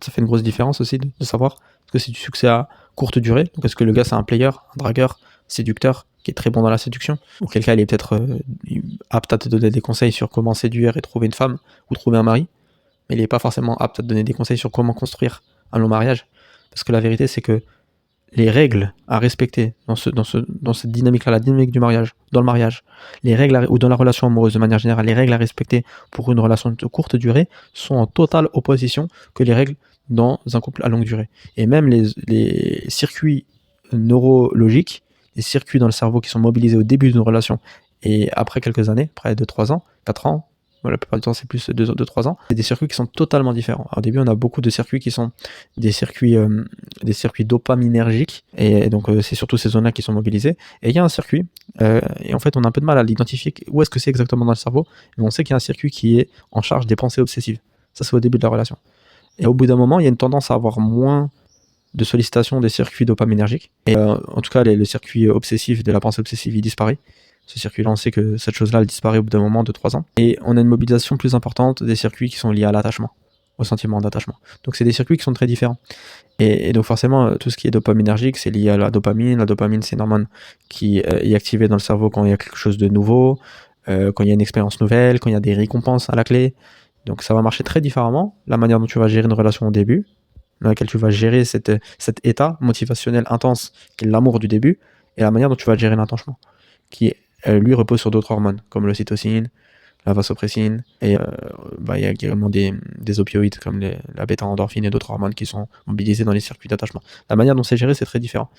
Ça fait une grosse différence aussi de savoir est-ce que c'est du succès à courte durée, donc est-ce que le gars c'est un player, un dragueur, séducteur, qui est très bon dans la séduction, auquel cas il est peut-être apte à te donner des conseils sur comment séduire et trouver une femme ou trouver un mari, mais il n'est pas forcément apte à te donner des conseils sur comment construire un long mariage. Parce que la vérité c'est que les règles à respecter dans cette dynamique-là, la dynamique du mariage, dans le mariage, les règles ou dans la relation amoureuse de manière générale, les règles à respecter pour une relation de courte durée sont en totale opposition que les règles dans un couple à longue durée. Et même les circuits neurologiques, les circuits dans le cerveau qui sont mobilisés au début d'une relation et après quelques années, après 2-3 ans, 4 ans, la plupart du temps c'est plus 2-3 ans, c'est des circuits qui sont totalement différents. Alors, au début on a beaucoup de circuits qui sont des circuits dopaminergiques, et donc c'est surtout ces zones-là qui sont mobilisées, et il y a un circuit, et en fait on a un peu de mal à l'identifier où est-ce que c'est exactement dans le cerveau, mais on sait qu'il y a un circuit qui est en charge des pensées obsessives. Ça c'est au début de la relation. Et au bout d'un moment il y a une tendance à avoir moins de sollicitation des circuits dopaminergiques, et en tout cas le circuit obsessif de la pensée obsessive il disparaît. Ce circuit-là, on sait que cette chose-là, elle disparaît au bout d'un moment de 3 ans. Et on a une mobilisation plus importante des circuits qui sont liés à l'attachement, au sentiment d'attachement. Donc c'est des circuits qui sont très différents. Et donc forcément, tout ce qui est dopaminergique, c'est lié à la dopamine. La dopamine, c'est une hormone qui est activée dans le cerveau quand il y a quelque chose de nouveau, quand il y a une expérience nouvelle, quand il y a des récompenses à la clé. Donc ça va marcher très différemment, la manière dont tu vas gérer une relation au début, dans laquelle tu vas gérer cet état motivationnel intense qui est l'amour du début, et la manière dont tu vas gérer l'attachement, qui lui repose sur d'autres hormones, comme l'ocytocine, la vasopressine, et il y a également des opioïdes comme la bêta-endorphine et d'autres hormones qui sont mobilisées dans les circuits d'attachement. La manière dont c'est géré, c'est très différent.